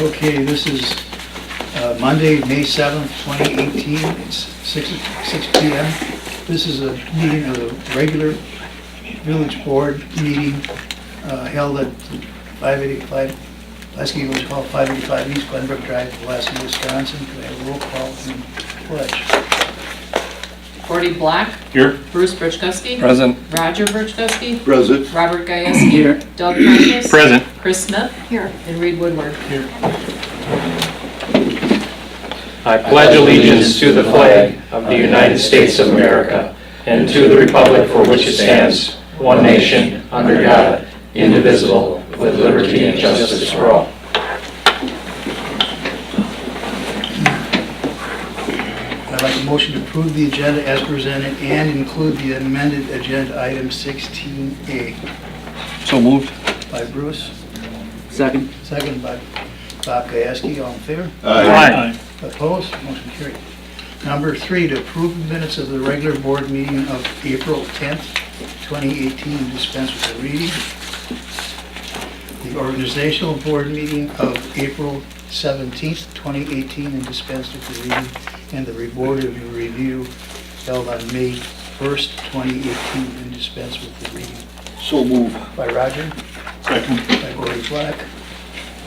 Okay, this is Monday, May 7th, 2018. It's 6 p.m. This is a meeting of the regular village board meeting held at 585, Pulaski, what's called 585 East Glenbrook Drive, Pulaski, Wisconsin. Could I have a roll call and pledge? Gordy Black. Here. Bruce Birchkowski. Present. Roger Birchkowski. Present. Robert Gajewski. Here. Doug Prentice. Present. Chris Smith. Here. And Reed Woodward. Here. I pledge allegiance to the flag of the United States of America and to the republic for which it stands, one nation, under God, indivisible, with liberty and justice for all. I'd like a motion to approve the agenda as presented and include the amended agenda item 16A. So moved. By Bruce, Second. second by Bob Gajewski. All in favor? Aye. Opposed? Motion carried. Number 3, to approve the minutes of the regular board meeting of April 10th, 2018, dispense with the reading. The organizational board meeting of April 17th, 2018, and dispense with the reading. And the board of review held on May 1st, 2018, and dispense with the reading. So moved. By Roger, Second. by Gordy Black.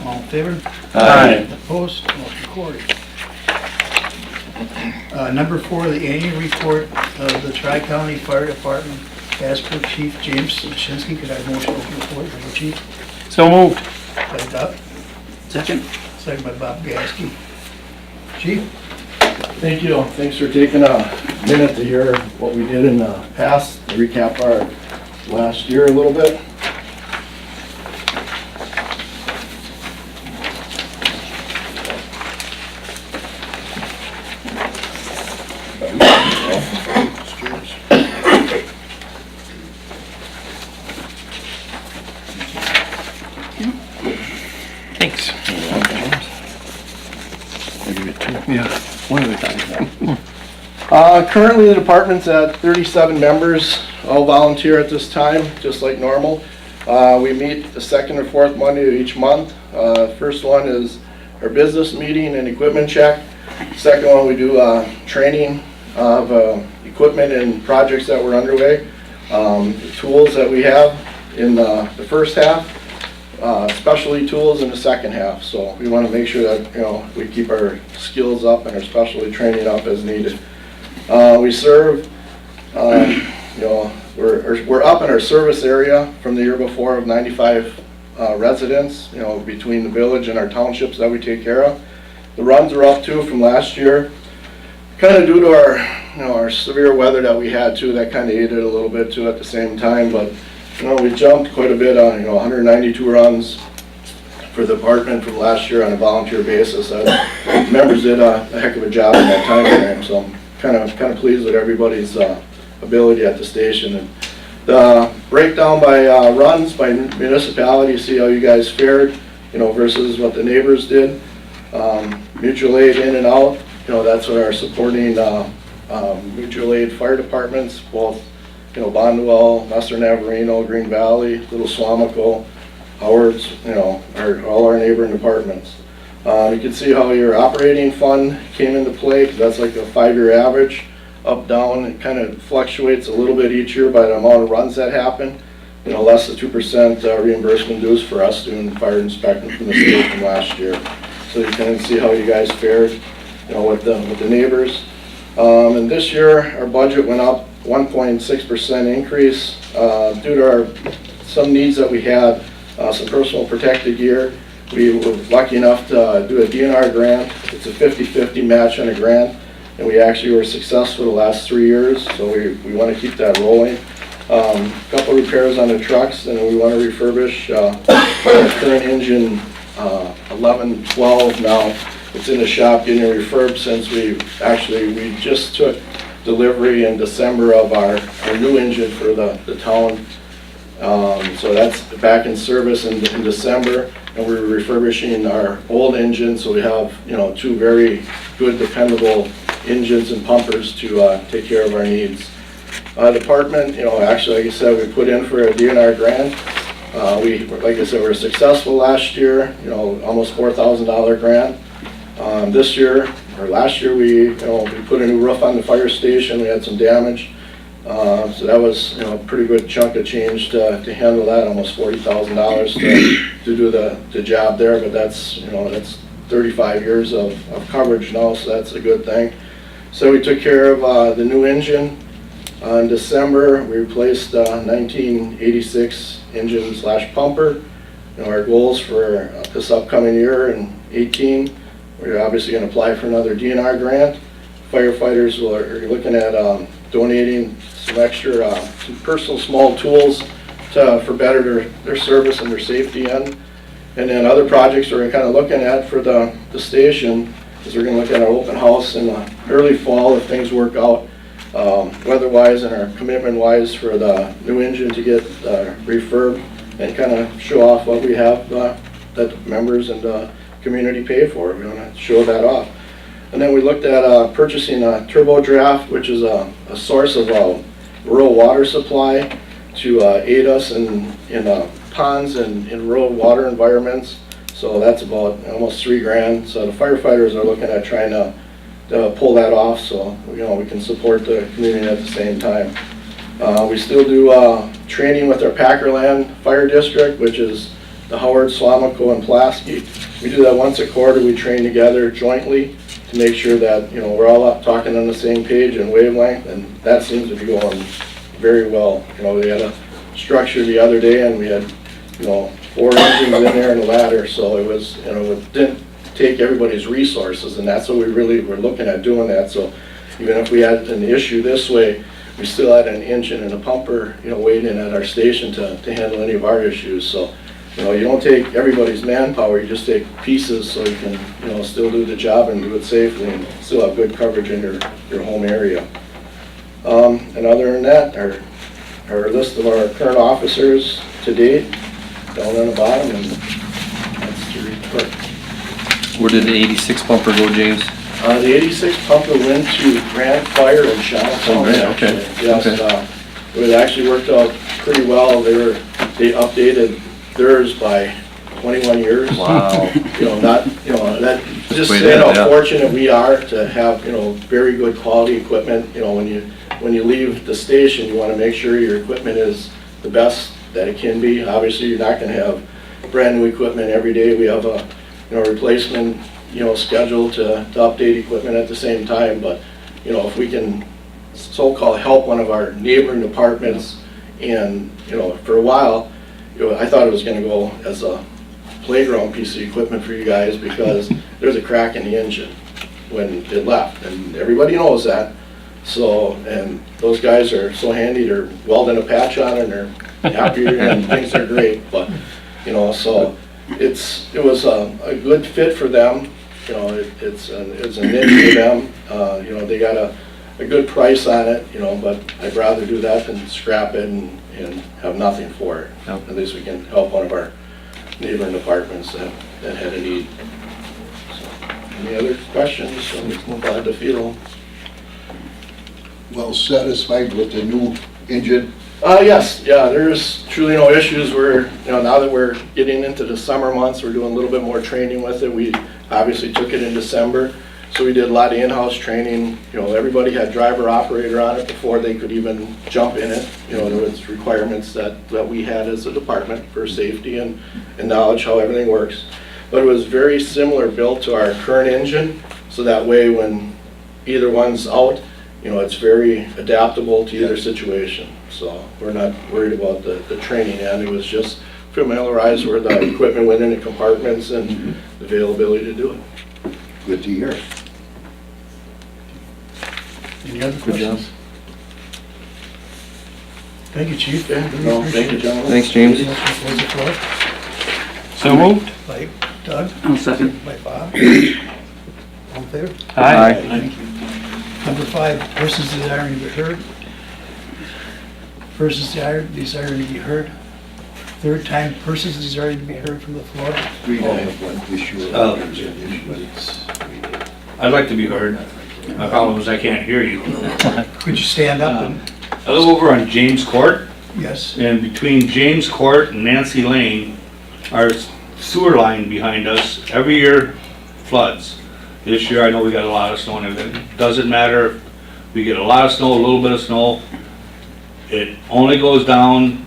All in favor? Aye. Opposed? Motion carried. Number 4, the annual report of the Tri-County Fire Department as per Chief James Shinsky. Could I have a motion to open the floor for the chief? So moved. By Doug. Second. Second by Bob Gajewski. Chief? Thank you. Thanks for taking a minute to hear what we did in the past, to recap our last year a little bit. Thanks. Yeah, one at a time. Currently, the department's at 37 members, all volunteer at this time, just like normal. We meet the second or fourth Monday of each month. First one is our business meeting and equipment check. Second one, we do training of equipment and projects that were underway. The tools that we have in the first half, specialty tools in the second half. So we want to make sure that we keep our skills up and our specialty training up as needed. We serve, we're up in our service area from the year before of 95 residents, between the village and our townships that we take care of. The runs are up too from last year, kind of due to our severe weather that we had too. That kind of aided a little bit too at the same time, but we jumped quite a bit on 192 runs for the department from last year on a volunteer basis. Members did a heck of a job in that time frame, so I'm kind of pleased with everybody's ability at the station. And the breakdown by runs by municipality, see how you guys fared, versus what the neighbors did. Mutual aid in and out, that's what our supporting mutual aid fire departments, both Bondwell, Western Navarino, Green Valley, Little Swamico, Howard's, all our neighboring departments. You can see how your operating fund came into play, because that's like a 5-year average, up, down. It kind of fluctuates a little bit each year by the amount of runs that happen. Less than 2% reimbursement dues for us doing fire inspection from the state from last year. So you can see how you guys fared, with the neighbors. And this year, our budget went up 1.6% increase due to some needs that we had, some personal protective gear. We were lucky enough to do a DNR grant. It's a 50-50 match on a grant, and we actually were successful the last 3 years, so we want to keep that rolling. A couple repairs on the trucks, and we want to refurbish our current engine 1112 now. It's in the shop getting refurbed since we just took delivery in December of our new engine for the town. So that's back in service in December, and we're refurbishing our old engine, so we have 2 very good dependable engines and pumpers to take care of our needs. Department, actually, like I said, we put in for a DNR grant. Like I said, we were successful last year, almost $4,000 grant. This year, or last year, we put a new roof on the fire station, we had some damage. So that was, a pretty good chunk of change to handle that, almost $40,000 to do the job there, but that's 35 years of coverage now, so that's a good thing. So we took care of the new engine. In December, we replaced 1986 engine / pumper. Our goals for this upcoming year in 18, we're obviously going to apply for another DNR grant. Firefighters are looking at donating some extra, some personal small tools for better their service and their safety end. And then other projects we're kind of looking at for the station is we're going to look at our open house in the early fall if things work out. Weather-wise and our commitment-wise for the new engine to get refurb and kind of show off what we have that the members and the community pay for. We want to show that off. And then we looked at purchasing a turbo draft, which is a source of rural water supply to aid us in ponds and in rural water environments. So that's about almost $3,000. So the firefighters are looking at trying to pull that off, so we can support the community at the same time. We still do training with our Packerland Fire District, which is the Howard, Swamico, and Pulaski. We do that once a quarter. We train together jointly to make sure that we're all up talking on the same page and wavelength, and that seems to be going very well. We had a structure the other day, and we had 4 engines in there and a ladder, so it was it didn't take everybody's resources, and that's what we really were looking at doing that. So even if we had an issue this way, we still had an engine and a pumper, waiting at our station to handle any of our issues. So, you don't take everybody's manpower, you just take pieces so you can, still do the job and do it safely and still have good coverage in your home area. And other than that, our list of our current officers to date, down on the bottom, and that's the report. Where did the 86 bumper go, James? The 86 pumper went to Grant Fire in Charlottetown. Oh, great, okay. Yes, Okay. it actually worked out pretty well. They updated theirs by 21 years. Wow. That just way saying ahead, how yeah. fortunate we are to have, very good quality equipment. When you leave the station, you want to make sure your equipment is the best that it can be. Obviously, you're not going to have brand new equipment every day. We have a replacement, schedule to update equipment at the same time, but, if we can so-called help one of our neighboring departments, and, for a while, I thought it was gonna go as a playground piece of equipment for you guys, because there's a crack in the engine when it left, and everybody knows that. So, and those guys are so handy, they're welding a patch on it, and they're happy, and things are great, but, so, it was a good fit for them. It's a niche for them. They got a good price on it, but I'd rather do that than scrap it and have nothing for it. Yep. At least we can help one of our neighboring departments that had a need. So, any other questions? I'm glad to field. Well satisfied with the new engine? Yes, yeah, there's truly no issues. Now that we're getting into the summer months, we're doing a little bit more training with it. We obviously took it in December, so we did a lot of in-house training. Everybody had driver operator on it before they could even jump in it. There was requirements that we had as a department for safety and knowledge how everything works. But it was very similar built to our current engine, so that way when either one's out, it's very adaptable to either situation. So we're not worried about the training end. It was just familiarize where the equipment went into compartments and the availability to do it. Good to hear. Any other Good job. questions? Thank you, Chief. Okay, no, thank you, gentlemen. Thanks, James. Motion to close the floor So moved. by Doug, I'll second. by Bob. All in favor? Aye. Thank you. Number 5, persons desiring to be heard. Persons desiring to be heard. Third time, persons desiring to be heard from the floor. We don't have one issue. Oh. Issue. I'd like to be heard. My problem is I can't hear you. Could you stand up and, I live over on James Court, Yes. And between James Court and Nancy Lane, our sewer line behind us, every year floods. This year, I know we got a lot of snow, and it doesn't matter, we get a lot of snow, a little bit of snow. It only goes down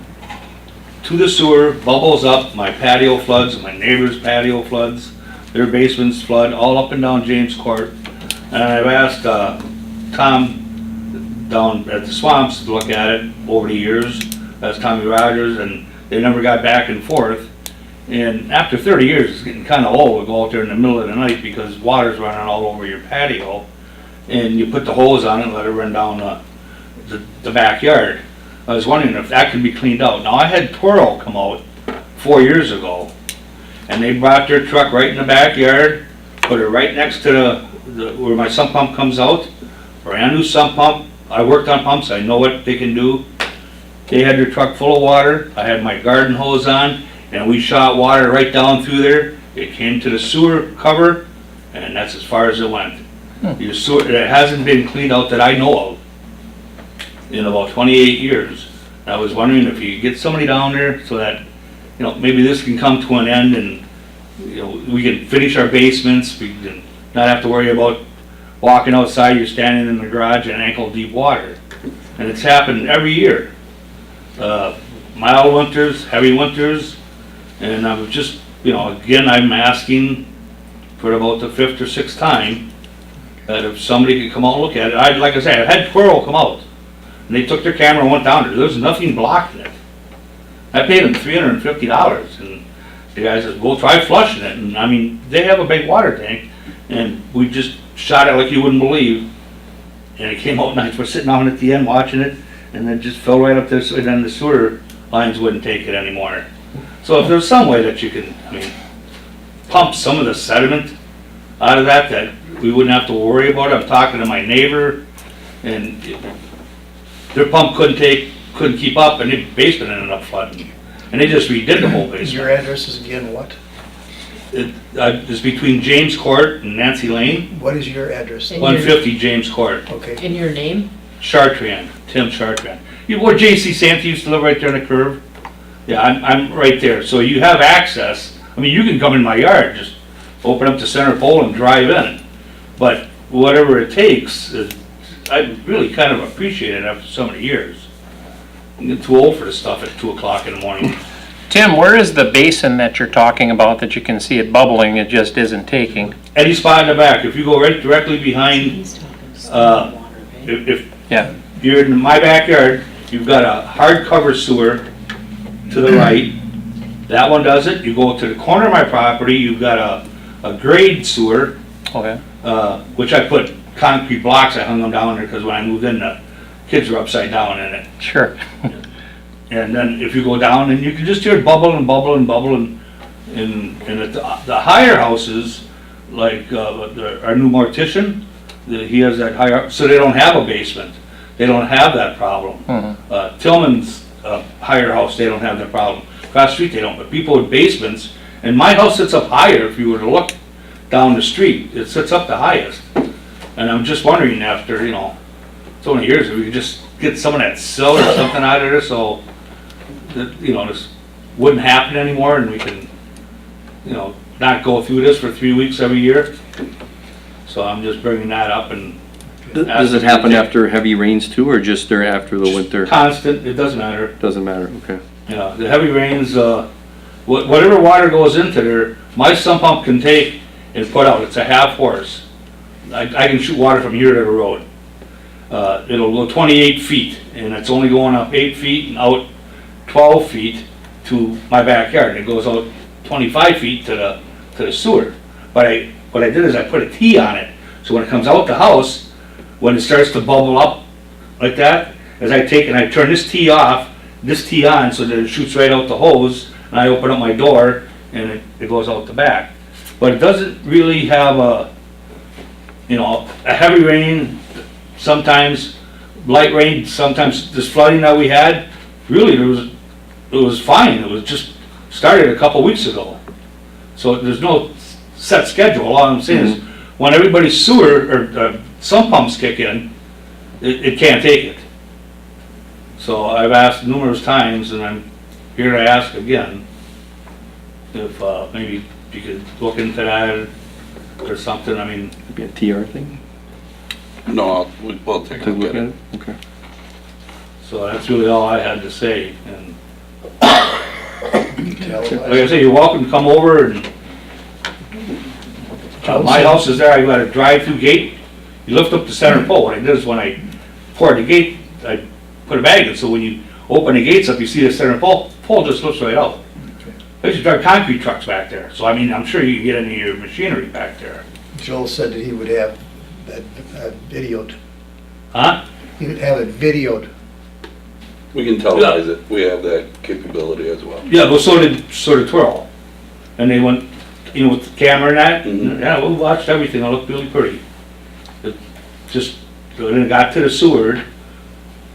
to the sewer, bubbles up, my patio floods, my neighbor's patio floods, their basements flood, all up and down James Court. And I've asked Tom down at the swamps to look at it over the years, that's Tommy Rogers, and they never got back and forth. And after 30 years, it's getting kind of old to go out there in the middle of the night because water's running all over your patio. And you put the hose on it and let it run down the backyard. I was wondering if that could be cleaned out. Now, I had Toro come out 4 years ago, and they brought their truck right in the backyard, put it right next to where my sump pump comes out, brand new sump pump. I worked on pumps, I know what they can do. They had their truck full of water, I had my garden hose on, and we shot water right down through there. It came to the sewer cover, and that's as far as it went. Your sewer, it hasn't been cleaned out that I know of in about 28 years. And I was wondering if you could get somebody down there so that, you know, maybe this can come to an end and, you know, we can finish our basements, we can not have to worry about walking outside, you're standing in the garage in ankle deep water. And it's happened every year. Mild winters, heavy winters, and I was just, you know, again, I'm asking for about the 5th or 6th time that if somebody could come out and look at it. Like I said, I had Twirl come out, and they took their camera and went down there. There's nothing blocking it. I paid them $350, and the guy says, "We'll try flushing it." And I mean, they have a big water tank, and we just shot it like you wouldn't believe. And it came out nice. We're sitting down at the end watching it, and then just fell right up there, and then the sewer lines wouldn't take it anymore. So if there's some way that you can, I mean, pump some of the sediment out of that we wouldn't have to worry about it. I'm talking to my neighbor, and their pump couldn't keep up, and the basement ended up flooding. And they just redid the whole basement. Your address is again what? It's between James Court and Nancy Lane, What is your address? And 150 James Court. Okay. In your name? Chartrand, Tim Chartrand. Where J.C. Santee used to live right there on the curve? Yeah, I'm right there. So you have access. I mean, you can come in my yard, just open up the center pole and drive in. But whatever it takes, I really kind of appreciate it after so many years. I'm getting too old for this stuff at 2 o'clock in the morning. Tim, where is the basin that you're talking about that you can see it bubbling, it just isn't taking? Any spot in the back, if you go right directly behind, He's talking stormwater, right? if Yeah. you're in my backyard, you've got a hardcover sewer to the right. That one does it. You go to the corner of my property, you've got a grade sewer, Okay. which I put concrete blocks, I hung them down there because when I moved in, the kids were upside down in it. Sure. And then if you go down, and you can just hear it bubble and bubble and bubble, and at the higher houses, like our new mortician, he has that higher, so they don't have a basement. They don't have that problem. Tillman's higher house, they don't have that problem. Across the street, they don't, but people with basements, and my house sits up higher. If you were to look down the street, it sits up the highest. And I'm just wondering, after, you know, so many years, if we could just get some of that sill or something out of there so that, you know, this wouldn't happen anymore, and we can, you know, not go through this for 3 weeks every year. So I'm just bringing that up. And Does it happen after heavy rains too, or just during after the winter? constant, it doesn't matter. Doesn't matter, okay. Yeah, the heavy rains, whatever water goes into there, my sump pump can take and put out. It's a half horse. I can shoot water from here to the road. It'll go 28 feet, and it's only going up 8 feet and out 12 feet to my backyard. It goes out 25 feet to the sewer. But what I did is I put a T on it, so when it comes out the house, when it starts to bubble up like that, as I take and I turn this T off, this T on, so that it shoots right out the hose, and I open up my door, and it goes out the back. But it doesn't really have a heavy rain, sometimes light rain, sometimes this flooding that we had, really it was fine. It was just started a couple weeks ago. So there's no set schedule. All I'm saying is when everybody's sewer or sump pumps kick in, it can't take it. So I've asked numerous times, and I'm here to ask again, if, maybe you could look into that or something, I mean, Be a TR thing? No, we'll take a Take a look at it. Okay. so that's really all I had to say, and Tell like I say, you're welcome to come over and, my house is there, I got a drive-through gate, you lift up the center pole, what I did is when I poured the gate, I put a bag in, so when you open the gates up, you see the center pole just lifts right out. I used to drive concrete trucks back there, so I mean, I'm sure you can get any of your machinery back there. Joel said that he would have that videoed. Huh? He would have it videoed. We can televise it. We have that capability as well. Yeah, but so did Twirl. And they went, with the camera and that, Mhm. yeah, we watched everything, it looked really pretty. It just, when it got to the sewer,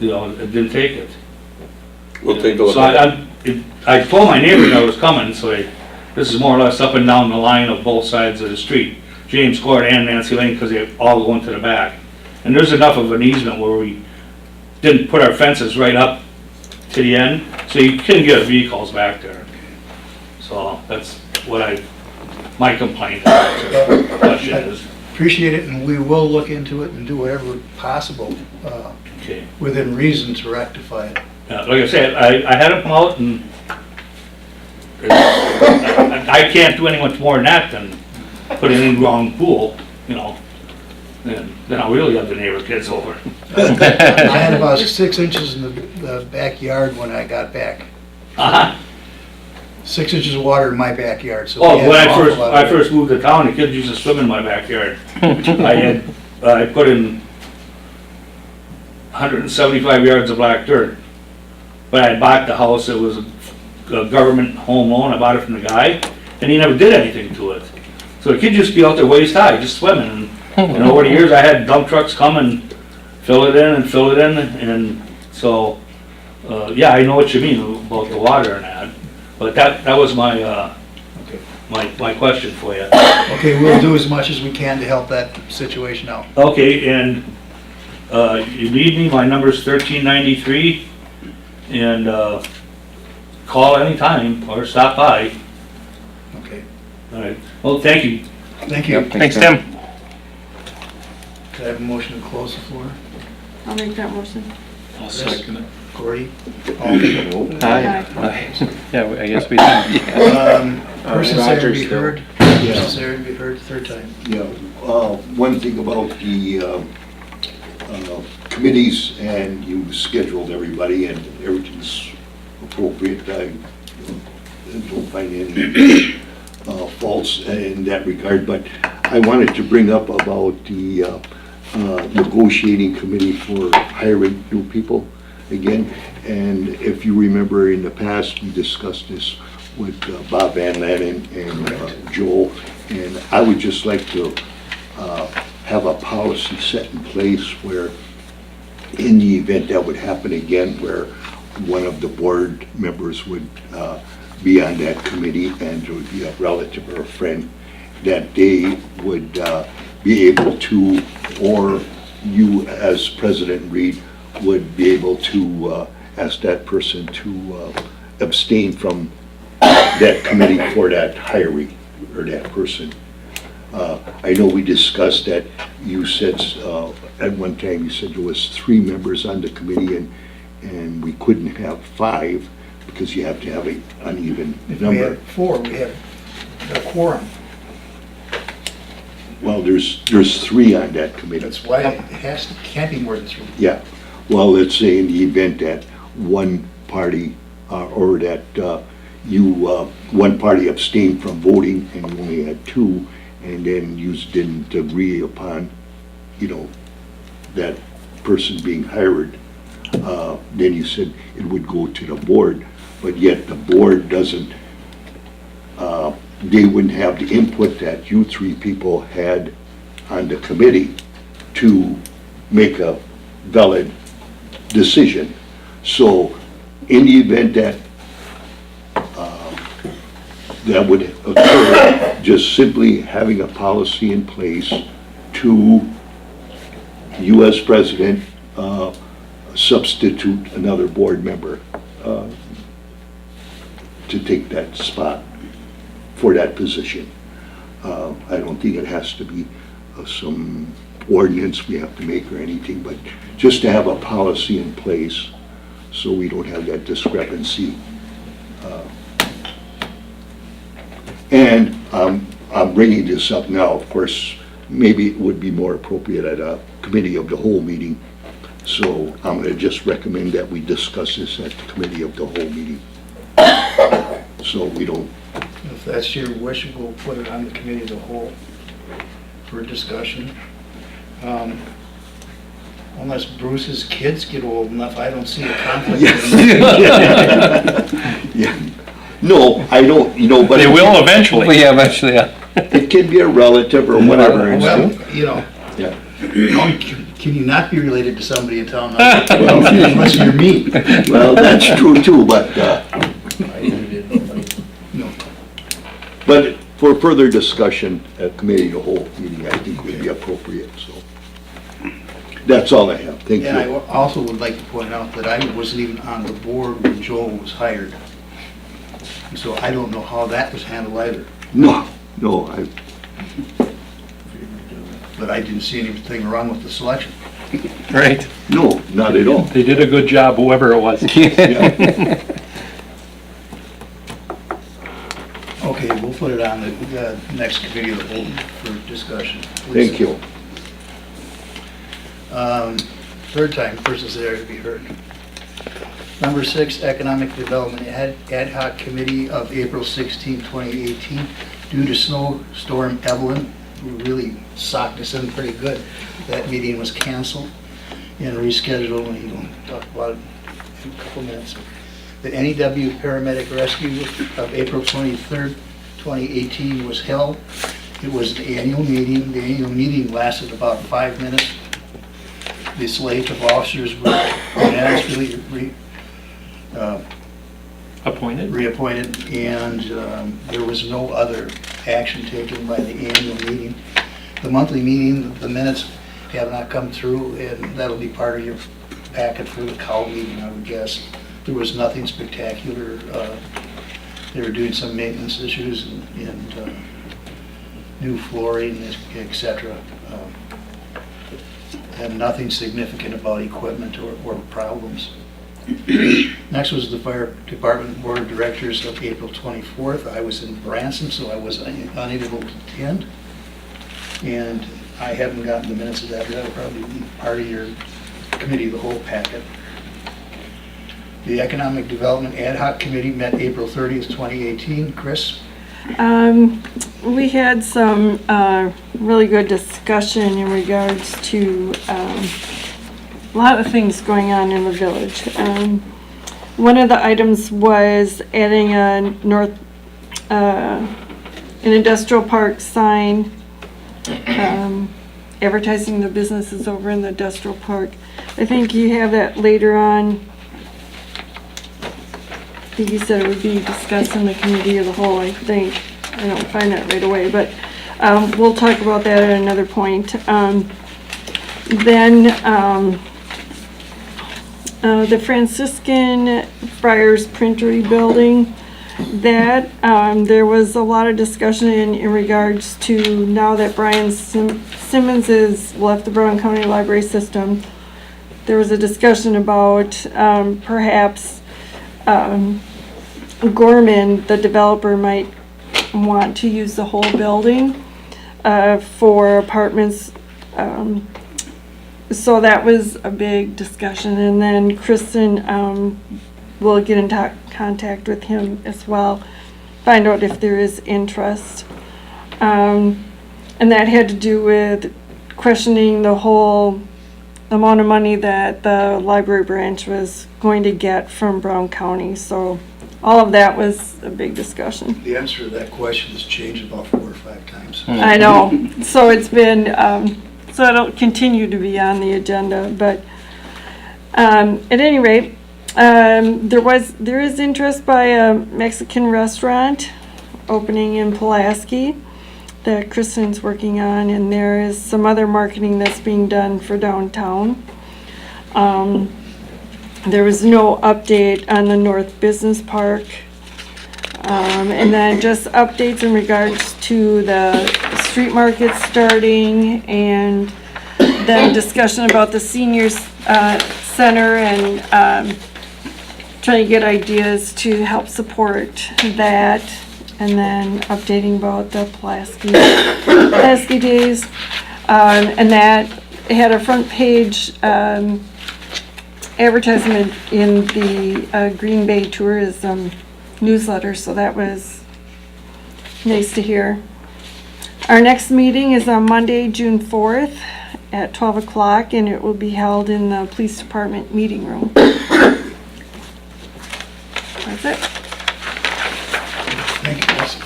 it didn't take it. We'll take a look So at it. I told my neighbors I was coming, so this is more or less up and down the line of both sides of the street. James Court and Nancy Lane, because they all go into the back. And there's enough of an easement where we didn't put our fences right up to the end, so you couldn't get vehicles back there. So that's what my complaint question is. Appreciate it, and we will look into it and do whatever possible Okay. within reason to rectify it. Like I said, I had them come out and I can't do any much more than that than put an in-ground pool, and then I'll really have the neighbor kids over. I had about 6 inches in the backyard when I got back. Uh-huh. 6 inches of water in my backyard, so. Oh, we had when an awful lot of I first moved to town, the kids used to swim in my backyard. I put in 175 yards of black dirt. But I bought the house, it was a government home loan, I bought it from the guy, and he never did anything to it. So the kids used to be out there waist high, just swimming, and over the years, I had dump trucks come and fill it in, and so, yeah, I know what you mean about the water and that. But that was my question for you. Okay, we'll do as much as we can to help that situation out. Okay, and, you need me, my number's 1393, and, call anytime or stop by. Okay, All right, well, thank you. thank you. Thanks, Tim. Could I have a motion to close the floor? I'll make that motion. I'll second it. Gordy? All in favor? Yeah, I guess we did. Persons there to be heard, persons there to be heard, third time. Yeah, one thing about the committees, and you scheduled everybody and everything's appropriate. I don't find any faults in that regard, but I wanted to bring up about the negotiating committee for hiring new people again. And if you remember in the past, we discussed this with Bob Van Lannen and Joel. And I would just like to have a policy set in place where in the event that would happen again, where one of the board members would be on that committee and it would be a relative or a friend, that they would be able to, or you as President Reed would be able to ask that person to abstain from that committee for that hiring or that person. I know we discussed that. You said at one time, you said there was 3 members on the committee and we couldn't have 5 because you have to have an uneven If we number. have 4, we have a quorum. Well, there's 3 on that committee. That's why it can't be more than 3. Yeah, well, let's say in the event that one party, or that one party abstained from voting and you only had 2, and then you didn't agree upon, that person being hired, then you said it would go to the board, but yet the board doesn't, they wouldn't have the input that you 3 people had on the committee to make a valid decision. So in the event that that would occur, just simply having a policy in place to you as president, substitute another board member to take that spot for that position. I don't think it has to be some ordinance we have to make or anything, but just to have a policy in place so we don't have that discrepancy. And I'm bringing this up now, of course, maybe it would be more appropriate at a committee of the whole meeting. So I'm going to just recommend that we discuss this at the committee of the whole meeting. So we don't, If that's your wish, we'll put it on the committee of the whole for discussion. Unless Bruce's kids get old enough, I don't see a conflict. yeah. No, I don't, but. They will eventually. Yeah, eventually, yeah. It can be a relative or whatever. Well, Yeah. can you not be related to somebody in town? Unless you're me. Well, that's true too, but, No. but for further discussion at committee of the whole meeting, I think would be appropriate, so. That's all I have, thank And I you. also would like to point out that I wasn't even on the board when Joel was hired. So I don't know how that was handled either. No, But I didn't see anything wrong with the selection. Right. no, not at all. They did a good job, whoever it was. Yeah. Okay, we'll put it on the next committee of the whole for discussion. Thank you. Third time, person's there to be heard. Number 6, Economic Development Ad Hoc Committee of April 16, 2018. Due to snowstorm Evelyn, who really socked us in pretty good, that meeting was canceled and rescheduled, and you'll talk about it in a couple minutes. The NEW Paramedic Rescue of April 23rd, 2018 was held. It was the annual meeting. The annual meeting lasted about 5 minutes. The slate of officers were unanimously reappointed, and there was no other action taken by the annual meeting. The monthly meeting, the minutes have not come through, and that'll be part of your packet for the cow meeting, I would guess. There was nothing spectacular. They were doing some maintenance issues and new flooring, et cetera. And nothing significant about equipment or problems. Next was the Fire Department Board of Directors of April 24th. I was in Branson, so I was unable to attend. And I haven't gotten the minutes of that. That'll probably be part of your committee of the whole packet. The Economic Development Ad Hoc Committee met April 30th, 2018. Chris? We had some really good discussion in regards to a lot of things going on in the village. One of the items was adding an industrial park sign, advertising the businesses over in the industrial park. I think you have that later on. I think you said it would be discussed in the committee of the whole, I think. I don't find that right away, but we'll talk about that at another point. Then the Franciscan Friars Printery Building, that there was a lot of discussion in regards to now that Brian Simmons has left the Brown County Library System. There was a discussion about perhaps Gorman, the developer, might want to use the whole building for apartments. So that was a big discussion, and then Kristen will get in contact with him as well, find out if there is interest. And that had to do with questioning the whole amount of money that the library branch was going to get from Brown County. So all of that was a big discussion. The answer to that question has changed about 4 or 5 times. I know. So it's been, so it'll continue to be on the agenda. But at any rate, there is interest by a Mexican restaurant opening in Pulaski that Kristen's working on, and there is some other marketing that's being done for downtown. There was no update on the North Business Park. And then just updates in regards to the street market starting, and then discussion about the seniors center, and trying to get ideas to help support that. And then updating about the Pulaski days. And that had a front page advertisement in the Green Bay Tourism newsletter, so that was nice to hear. Our next meeting is on Monday, June 4th at 12 o'clock, and it will be held in the Police Department meeting room. That's it. Thank you, Chris.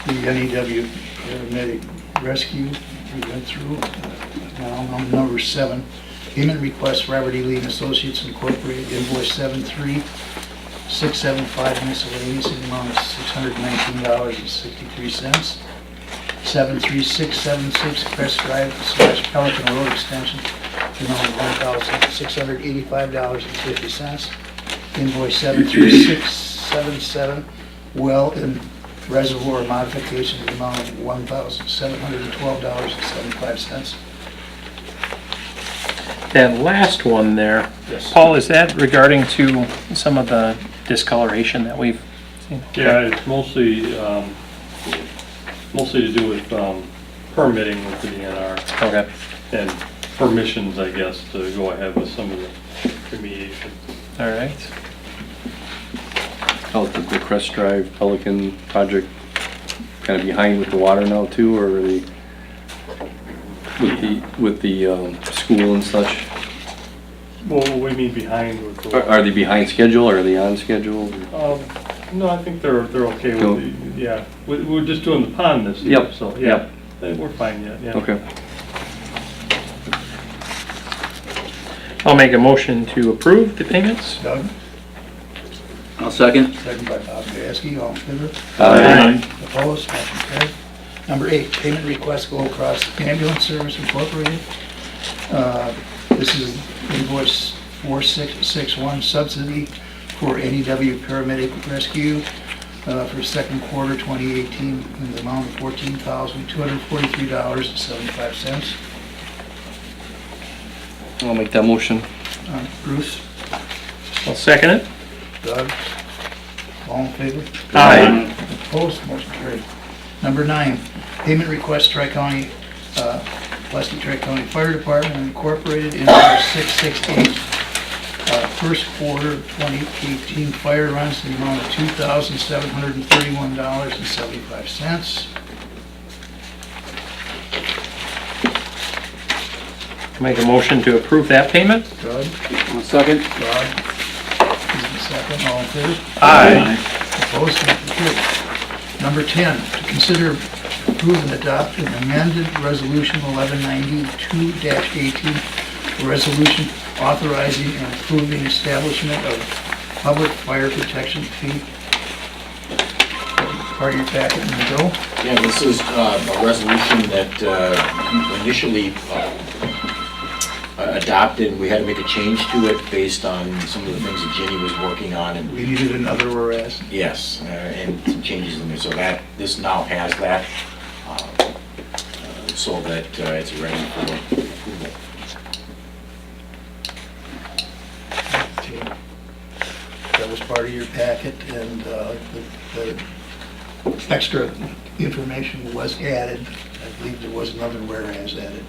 The NEW paramedic rescue we went through. Now on number 7, payment request Robert E. Lee and Associates Incorporated, invoice 73675 miscellaneous in the amount of $619.63. 73676 Crest Drive / Pelican Road extension, the amount of $1,685.50. Invoice 73677 well and reservoir modification, the amount of $1,712.75. That last one there, Paul, is that regarding to some of the discoloration that we've seen? Yeah, it's mostly to do with permitting with the DNR Okay. and permissions, I guess, to go ahead with some of the remediation. All right. Oh, the Crest Drive Pelican project kind of behind with the water now too, or are they with the school and such? Well, what do we mean behind with the... Are they behind schedule, or are they on schedule? No, I think they're okay Cool. with the, yeah. We're just doing the pond this year, Yep, so, yep. yeah. We're fine yet, yeah. Okay. I'll make a motion to approve the payments. Doug? I'll second. Second by Bob Gasky, all in favor? Aye. Opposed, motion carried. Number 8, payment request Gold Cross Ambulance Service Incorporated. This is invoice 4661, subsidy for NEW paramedic rescue for second quarter 2018 in the amount of $14,243.75. I'll make that motion. Bruce, I'll second it. Doug, all in favor? Aye. Opposed, motion carried. Number 9, payment request Tri-County, Pulaski Tri-County Fire Department Incorporated, invoice 668, first quarter 2018 fire runs in the amount of $2,731.75. Make a motion to approve that payment. Doug, I'll second. Bob, second, all in favor? Aye. Opposed, motion carried. Number 10, to consider, approve and adopt an amended resolution 1192-18, a resolution authorizing and approving establishment of public fire protection fee. Part of your packet in the middle. Yeah, this is a resolution that initially adopted, and we had to make a change to it based on some of the things that Jenny was working on, and We needed another whereas. yes, and some changes in there, so that, this now has that, so that it's ready for approval. That was part of your packet, and the extra information was added. I believe there was another whereas added.